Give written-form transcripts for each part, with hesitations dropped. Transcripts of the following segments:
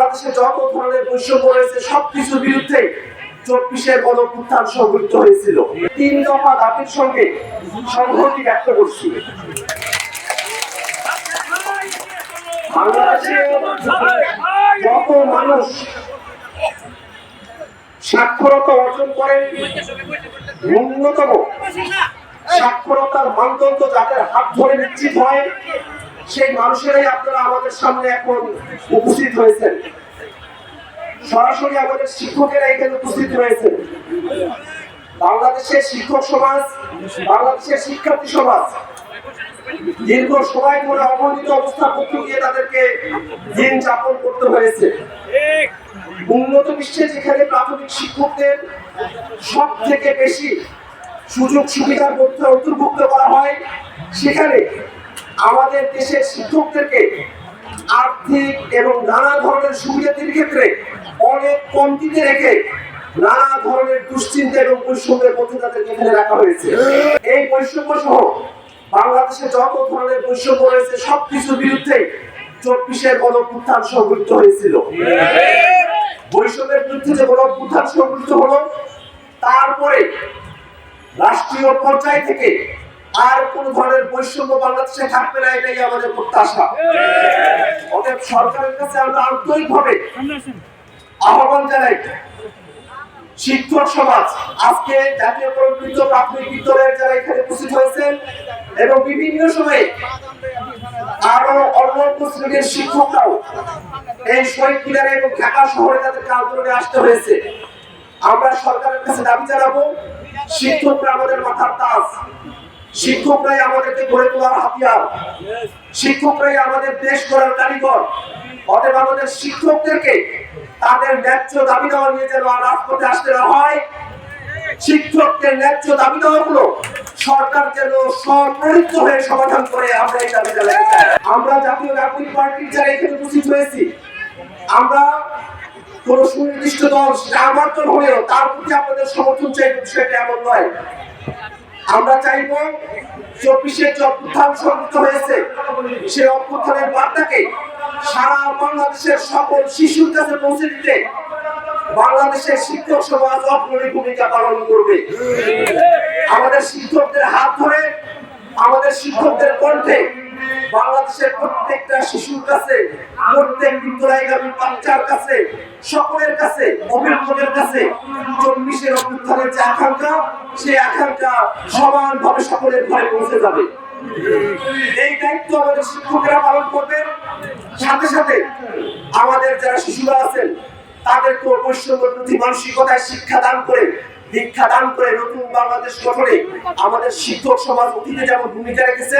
বাংলাদেশে যত ধরনের বৈষম্য রয়েছে সবকিছুর বিরুদ্ধে 24-এর গণঅভ্যুত্থান সংঘটিত হয়েছিল। 3 দফা দাবির সঙ্গে সংহতি ব্যক্ত করছি। বাংলাদেশে যত মানুষ সাক্ষরতা অর্জন করেন, ন্যূনতম সাক্ষরতার মানদণ্ড যাদের হাত ধরে নিশ্চিত হয়, সেই মানুষেরাই আপনারা আমাদের সামনে এখন উপস্থিত হয়েছেন। সরাসরি আমাদের শিক্ষকেরা এখানে উপস্থিত রয়েছেন। বাংলাদেশের শিক্ষক সমাজ, বাংলাদেশের শিক্ষার্থী সমাজ দীর্ঘ সময় ধরে অবহেলিত অবস্থার মধ্য দিয়ে তাদেরকে দিন যাপন করতে হয়েছে। উন্নত বিশ্বে যেখানে প্রাথমিক শিক্ষকদের সব থেকে বেশি সুযোগ সুবিধার মধ্যে অন্তর্ভুক্ত করা হয়, সেখানে আমাদের দেশের শিক্ষকদেরকে আর্থিক এবং নানা ধরনের সুবিধার ক্ষেত্রে অনেক কমতিতে রেখে নানা ধরনের দুশ্চিন্তা এবং বৈষম্যের মধ্যে তাদেরকে এখানে রাখা হয়েছে। এই বৈষম্য সহ বাংলাদেশে যত ধরনের বৈষম্য রয়েছে সবকিছুর বিরুদ্ধে 24-এর গণঅভ্যুত্থান সংঘটিত হয়েছিল। বৈষম্যের বিরুদ্ধে যে গণঅভ্যুত্থান সংঘটিত হলো, তারপরে রাষ্ট্রীয় পর্যায় থেকে আর কোন ধরনের বৈষম্য বাংলাদেশে থাকবে না, এটাই আমাদের প্রত্যাশা। অতএব সরকারের কাছে আমরা আন্তরিকভাবে আহ্বান জানাই, শিক্ষক সমাজ আজকে জাতীয়করণকৃত প্রাথমিক বিদ্যালয়ের যারা এখানে উপস্থিত হয়েছেন এবং বিভিন্ন সময়ে আরো অন্য শ্রেণীর শিক্ষকরাও এই শহীদ মিনারে এবং ঢাকা শহরে তাদেরকে আন্দোলনে আসতে হয়েছে। আমরা সরকারের কাছে দাবি জানাবো, শিক্ষকরা আমাদের মাথার তাজ, শিক্ষকরাই আমাদেরকে গড়ে তোলার হাতিয়ার, শিক্ষকরাই আমাদের দেশ গড়ার কারিগর। অতএব আমাদের শিক্ষকদেরকে তাদের ন্যায্য দাবি দেওয়া নিয়ে যেন রাজপথে আসতে না হয়। শিক্ষকদের ন্যায্য দাবি দেওয়াগুলো সরকার যেন সম্মিলিত হয়ে সমাধান করে, আমরা এই দাবি জানাতে চাই। আমরা জাতীয় নাগরিক পার্টির যারা এখানে উপস্থিত হয়েছি, আমরা কোন সুনির্দিষ্ট দল আমার দল হলেও তার প্রতি আপনাদের সমর্থন চাই, সেটা এমন নয়। আমরা চাইব 24-এর যে অভ্যুত্থান সংঘটিত হয়েছে, সেই অভ্যুত্থানের বার্তাকে সারা বাংলাদেশের সকল শিশুর কাছে পৌঁছে দিতে বাংলাদেশের শিক্ষক সমাজ অগ্রণী ভূমিকা পালন করবে। আমাদের শিক্ষকদের হাত ধরে, আমাদের শিক্ষকদের কণ্ঠে বাংলাদেশের প্রত্যেকটা শিশুর কাছে, প্রত্যেক বিদ্যালয়গামী বাচ্চার কাছে, সকলের কাছে, অভিভাবকের কাছে 24-এর অভ্যুত্থানের যে আকাঙ্ক্ষা, সেই আকাঙ্ক্ষা সমানভাবে সকলের ঘরে পৌঁছে যাবে। এই দায়িত্ব আমাদের শিক্ষকেরা পালন করবেন। সাথে সাথে আমাদের যারা শিশুরা আছেন তাদেরকে বৈষম্য বিরোধী মানসিকতায় শিক্ষা দান করে, দীক্ষা দান করে নতুন বাংলাদেশ গঠনে আমাদের শিক্ষক সমাজ অতীতে যেমন ভূমিকা রেখেছে,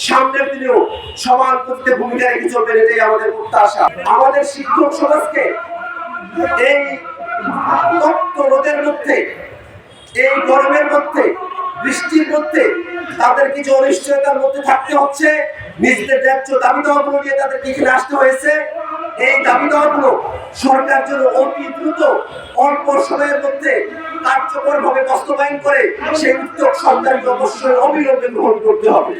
সামনের দিনেও সমান করতে ভূমিকা রেখে চলবেন, এটাই আমাদের প্রত্যাশা। আমাদের শিক্ষক সমাজকে এই তপ্ত রোদের মধ্যে, এই গরমের মধ্যে, বৃষ্টির মধ্যে তাদের কিছু অনিশ্চয়তার মধ্যে থাকতে হচ্ছে। নিজেদের ন্যায্য দাবি দাওয়াগুলো নিয়ে তাদেরকে এখানে আসতে হয়েছে। এই দাবি দাওয়াগুলো সরকার যেন অতি দ্রুত অল্প সময়ের মধ্যে কার্যকরভাবে বাস্তবায়ন করে, সেই উদ্যোগ সরকারকে অবশ্যই অবিলম্বে গ্রহণ করতে হবে।